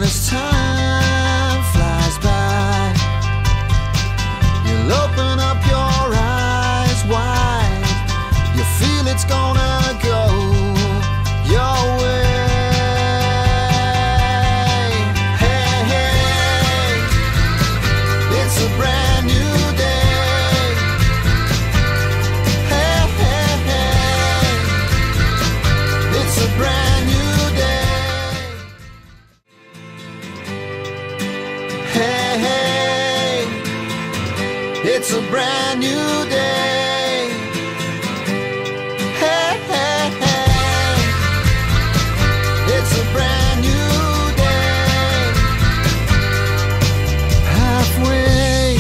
as time flies by, you'll open up your eyes wide. You feel it's gonna go your way. Hey, hey, it's a brand new day. Hey, hey, hey, it's a brand new day. Hey, hey, it's a brand new day. Hey, hey, hey, it's a brand new day. Halfway.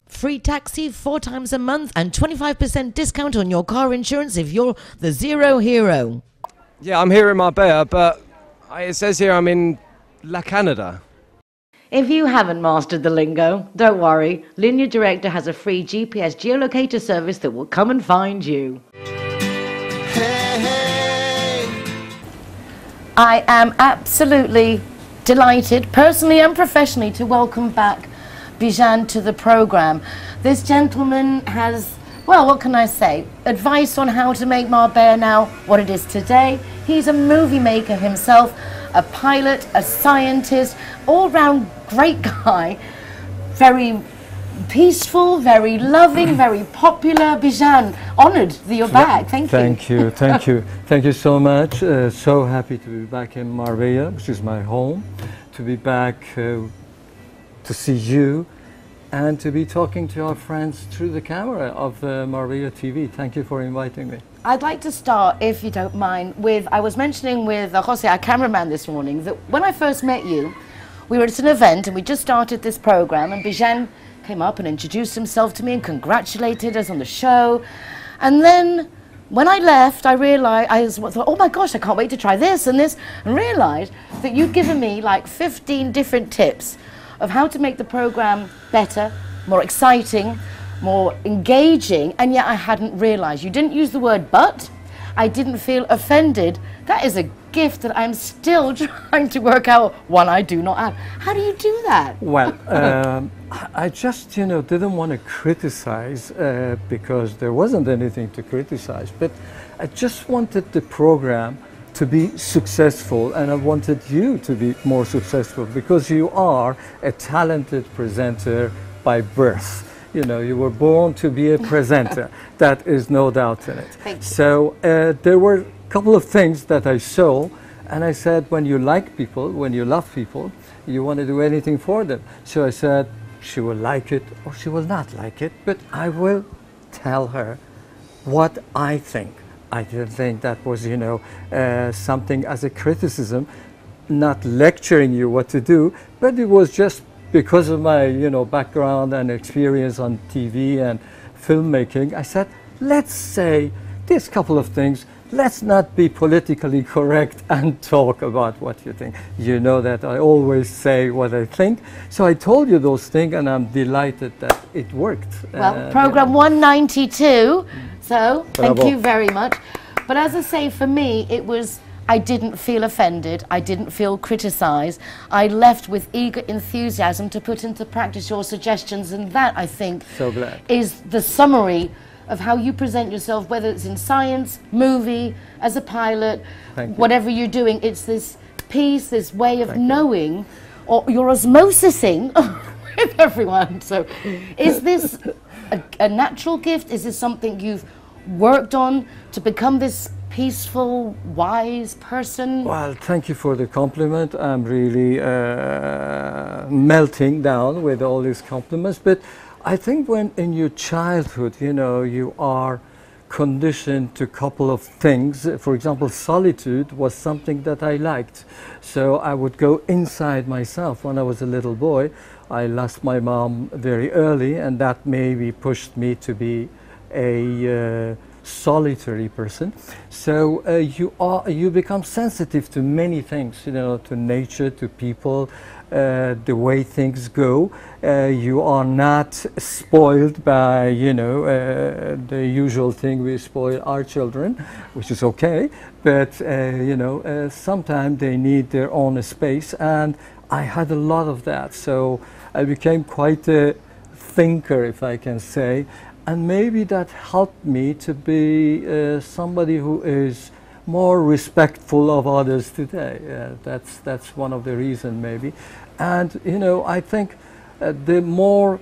Free taxi 4 times a month and 25% discount on your car insurance if you're the Zero Hero. Yeah, I'm here in Marbella, but it says here I'm in La Canada. If you haven't mastered the lingo, don't worry. Linear Director has a free GPS geolocator service that will come and find you. Hey, hey. I am absolutely delighted, personally and professionally, to welcome back Bijan to the program. This gentleman has, well, what can I say? Advice on how to make Marbella Now what it is today. He's a movie maker himself, a pilot, a scientist, all-round great guy, very peaceful, very loving, very popular. Bijan, honoured that you're back. Thank you. Thank you, thank you. Thank you so much. So happy to be back in Marbella, which is my home, to be back to see you and to be talking to our friends through the camera of Marbella TV. Thank you for inviting me. I'd like to start, if you don't mind, with, I was mentioning with Jose, our cameraman this morning, that when I first met you, we were at an event and we just started this program, and Bijan came up and introduced himself to me and congratulated us on the show. And then when I left, I realized, I thought, oh my gosh, I can't wait to try this, and realized that you'd given me like 15 different tips of how to make the program better, more exciting, more engaging, and yet I hadn't realized. You didn't use the word but. I didn't feel offended. That is a gift that I'm still trying to work out one I do not have. How do you do that? Well, I just, didn't want to criticize because there wasn't anything to criticize, but I just wanted the program to be successful, and I wanted you to be more successful because you are a talented presenter by birth. You were born to be a presenter. That is no doubt in it. Thank you. So there were a couple of things that I saw, and I said, when you like people, when you love people, you want to do anything for them. So I said, she will like it or she will not like it, but I will tell her what I think. I didn't think that was, something as a criticism, not lecturing you what to do, but it was just because of my, background and experience on TV and filmmaking. I said, let's say this couple of things. Let's not be politically correct and talk about what you think. You know that I always say what I think. So I told you those things, and I'm delighted that it worked. Well, program 192, so Bravo. thank you very much. But as I say, for me, it was, I didn't feel offended. I didn't feel criticized. I left with eager enthusiasm to put into practice your suggestions, and that, I think, So glad. is the summary of how you present yourself, whether it's in science, movie, as a pilot, whatever you're doing. It's this piece, this way of knowing, or you're osmosising with everyone. So is this a natural gift? Is this something you've worked on to become this peaceful, wise person? Well, thank you for the compliment. I'm really melting down with all these compliments. But I think when in your childhood, you are conditioned to a couple of things. For example, solitude was something that I liked. So I would go inside myself. When I was a little boy, I lost my mom very early, and that maybe pushed me to be a solitary person. So you become sensitive to many things, you know, to nature, to people, the way things go. You are not spoiled by, you know, the usual thing we spoil our children, which is okay. But you know, sometimes they need their own space, and I had a lot of that. So I became quite a thinker, if I can say, and maybe that helped me to be somebody who is more respectful of others today. That's one of the reasons, maybe. And you know, I think the more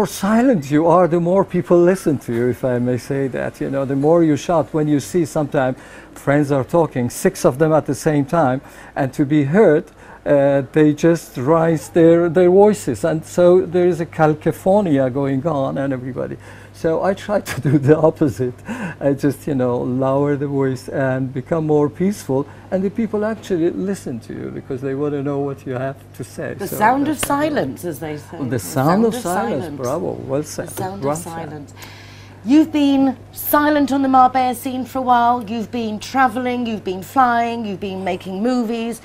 silent you are, the more people listen to you, if I may say that. You know, the more you shout. When you see sometimes friends are talking, 6 of them at the same time, and to be heard, they just raise their voices, and so there is a cacophonia going on, and everybody. So I try to do the opposite. I just, you know, lower the voice and become more peaceful, and the people actually listen to you because they want to know what you have to say. The so sound of silence, as they say. The sound of silence. Bravo, well said. The sound well of said. silence. You've been silent on the Marbella scene for a while. You've been travelling, you've been flying, you've been making movies.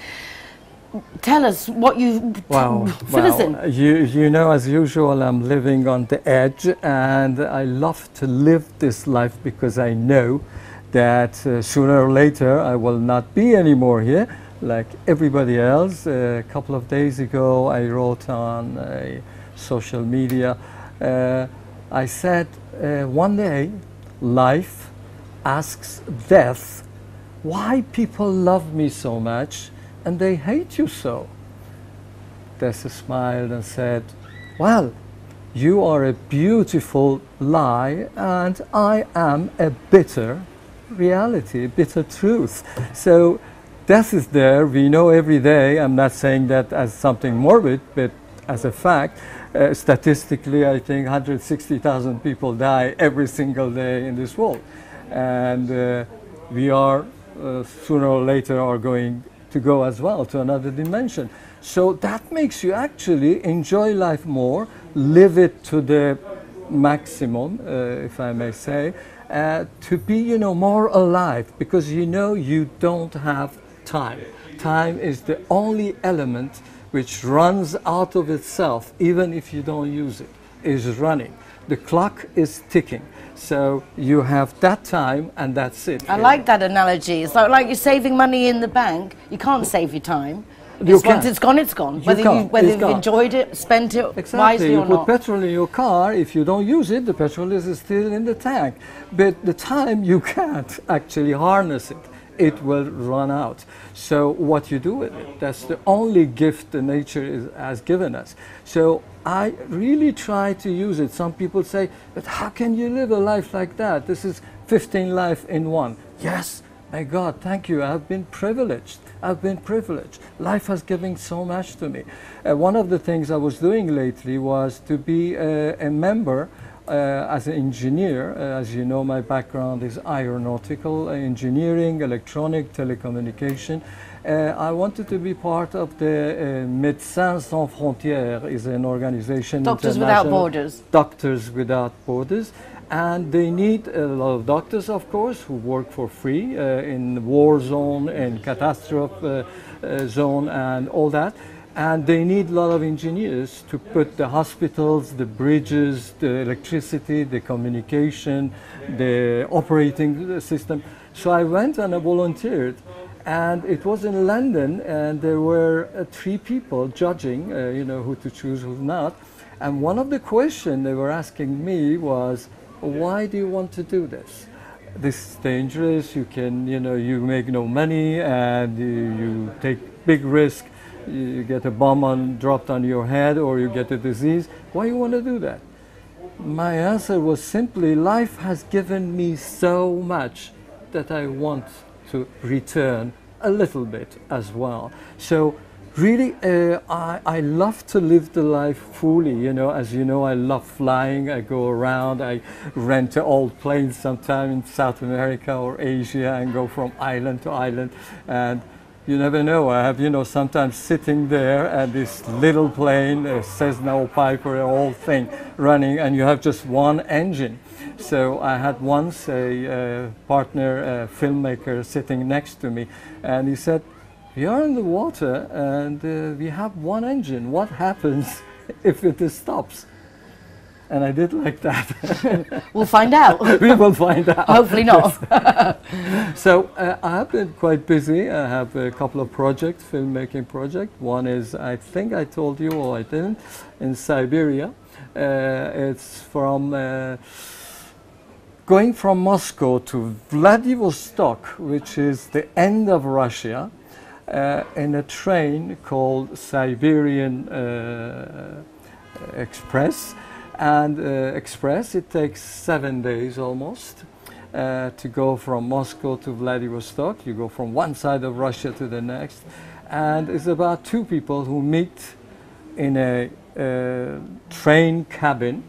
Tell us what you fill us in. You know, as usual, I'm living on the edge, and I love to live this life because I know that sooner or later I will not be anymore here, like everybody else. A couple of days ago, I wrote on social media. I said, one day, life asks death, why people love me so much and they hate you so? Death smiled and said, well, you are a beautiful lie and I am a bitter reality, bitter truth. So death is there, we know every day. I'm not saying that as something morbid, but as a fact. Statistically, I think 160,000 people die every single day in this world. And we are, sooner or later, are going to go as well to another dimension. So that makes you actually enjoy life more, live it to the maximum, if I may say, to be, you know, more alive, because you know you don't have time. Time is the only element which runs out of itself, even if you don't use it, is running. The clock is ticking. So you have that time and that's it. I like that analogy. It's like you're saving money in the bank. You can't save your time. Once it's gone, it's gone. Whether you've enjoyed it, spent it wisely or not. You put petrol in your car, if you don't use it, the petrol is still in the tank. But the time, you can't actually harness it. It will run out. So what you do with it, that's the only gift the nature has given us. So I really try to use it. Some people say, but how can you live a life like that? This is 15 lives in one. Yes, my God, thank you. I've been privileged. I've been privileged. Life has given so much to me. One of the things I was doing lately was to be a member as an engineer. As you know, my background is aeronautical engineering, electronic, telecommunication. I wanted to be part of the Médecins Sans Frontières, is an organization. Doctors Without Borders. Doctors Without Borders. And they need a lot of doctors, of course, who work for free in war zone and catastrophe zone and all that. And they need a lot of engineers to put the hospitals, the bridges, the electricity, the communication, the operating system. So I went and I volunteered. And it was in London, and there were 3 people judging, you know, who to choose, who not. And one of the questions they were asking me was, why do you want to do this? This is dangerous, you can, you know, you make no money, and you take big risk. You get a bomb dropped on your head, or you get a disease. Why do you want to do that? My answer was simply, life has given me so much that I want to return a little bit as well. So really, I love to live the life fully. You know, as you know, I love flying. I go around. I rent old planes sometime in South America or Asia and go from island to island. And you never know. I have, you know, sometimes sitting there at this little plane, a Cessna or Piper, a whole thing running, and you have just one engine. So I had once a partner, a filmmaker, sitting next to me, and he said, "We are in the water and we have one engine. What happens if it stops?" And I did like that. We'll find out. We will find out. Hopefully not. So I have been quite busy. I have a couple of projects, filmmaking projects. One is, I think I told you, or I didn't, in Siberia. It's from going from Moscow to Vladivostok, which is the end of Russia, in a train called Siberian Express. And Express, it takes 7 days almost to go from Moscow to Vladivostok. You go from one side of Russia to the next. And it's about two people who meet in a train cabin,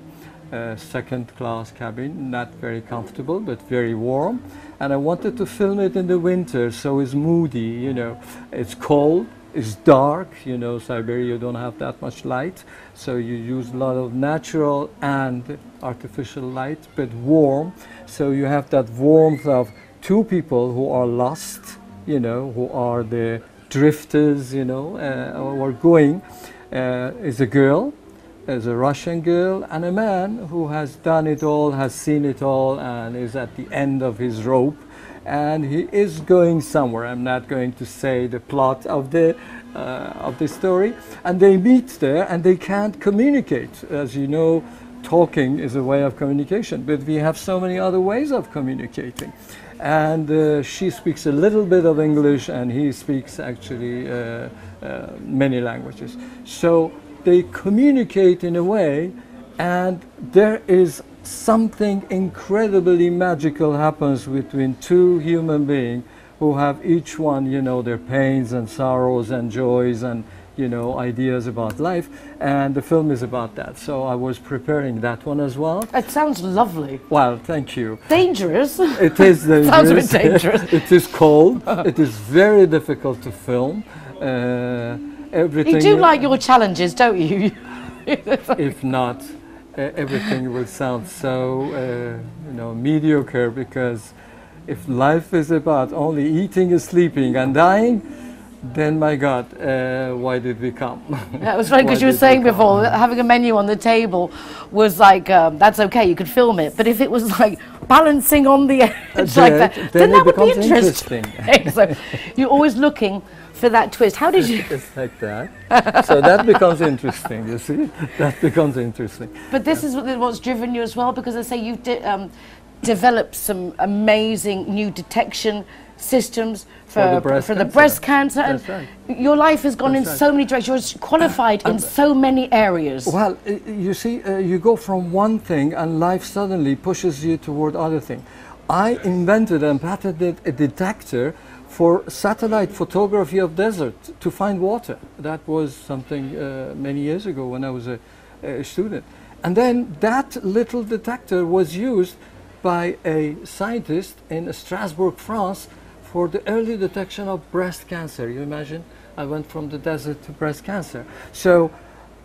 second class cabin, not very comfortable, but very warm. And I wanted to film it in the winter, so it's moody, you know. It's cold, it's dark, you know, Siberia, you don't have that much light. So you use a lot of natural and artificial light, but warm. So you have that warmth of two people who are lost, you know, who are the drifters, you know, who are going. Is a girl, is a Russian girl, and a man who has done it all, has seen it all, and is at the end of his rope. And he is going somewhere. I'm not going to say the plot of the story. And they meet there, and they can't communicate. As you know, talking is a way of communication, but we have so many other ways of communicating. And she speaks a little bit of English, and he speaks actually many languages. So they communicate in a way, and there is something incredibly magical happens between two human beings who have each one, you know, their pains and sorrows and joys and, you know, ideas about life. And the film is about that. So I was preparing that one as well. It sounds lovely. Well, thank you. Dangerous. It is dangerous. Sounds a bit dangerous. It is cold. It is very difficult to film. Everything. You do like your challenges, don't you? If not, everything will sound so, you know, mediocre, because if life is about only eating and sleeping and dying, then my God, why did we come? That was right, because you were saying before that having a menu on the table was like, that's okay, you could film it. But if it was like balancing on the edge like that, then that would be interesting. So you're always looking for that twist. How did you? It's like that. So that becomes interesting, you see? That becomes interesting. But this is what's driven you as well, because I say you've developed some amazing new detection systems for the breast cancer. That's and right. Your life has gone in so many directions. You're qualified in so many areas. Well, you see, you go from one thing and life suddenly pushes you toward other thing. I invented and patented a detector for satellite photography of desert to find water. That was something many years ago when I was a student. And then that little detector was used by a scientist in Strasbourg, France, for the early detection of breast cancer. You imagine? I went from the desert to breast cancer. So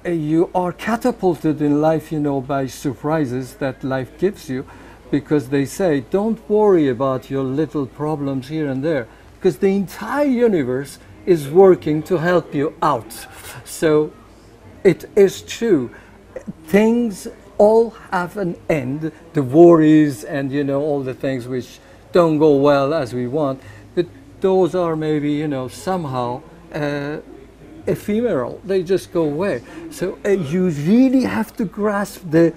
you are catapulted in life, you know, by surprises that life gives you, because they say, don't worry about your little problems here and there, because the entire universe is working to help you out. So it is true. Things all have an end, the worries and, you know, all the things which don't go well as we want, but those are maybe, you know, somehow ephemeral. They just go away. So you really have to grasp the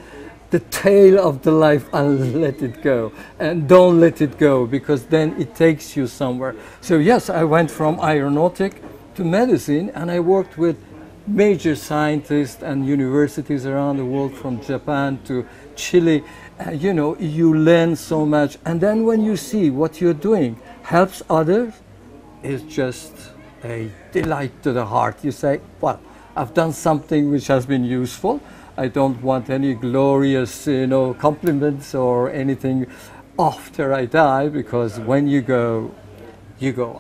tail of the life and let it go, and don't let it go, because then it takes you somewhere. So yes, I went from aeronautic to medicine, and I worked with major scientists and universities around the world, from Japan to Chile. You know, you learn so much, and then when you see what you're doing helps others, it's just a delight to the heart. You say, well, I've done something which has been useful. I don't want any glorious, you know, compliments or anything after I die, because when you go,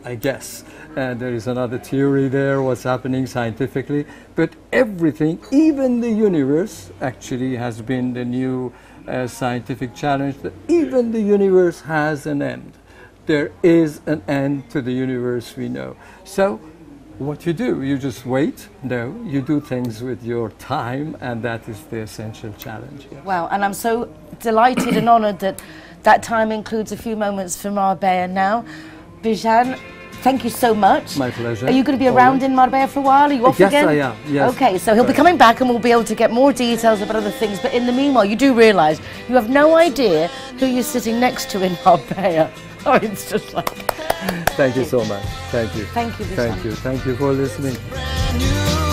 I guess. And there is another theory there, what's happening scientifically. But everything, even the universe, actually has been the new scientific challenge that even the universe has an end. There is an end to the universe we know. So what you do, you just wait? No, you do things with your time, and that is the essential challenge. Yes. Wow, and I'm so delighted and honoured that that time includes a few moments for Marbella Now. Bijan, thank you so much. My pleasure. Are you going to be around in Marbella for a while? Are you off Yes, again? I am. Yes. Okay, so he'll be coming back and we'll be able to get more details about other things. But in the meanwhile, you do realise you have no idea who you're sitting next to in Marbella. Oh, it's just like... Thank you so much. Thank you. Thank you, Bijan. Thank you. Thank you for listening. Brand new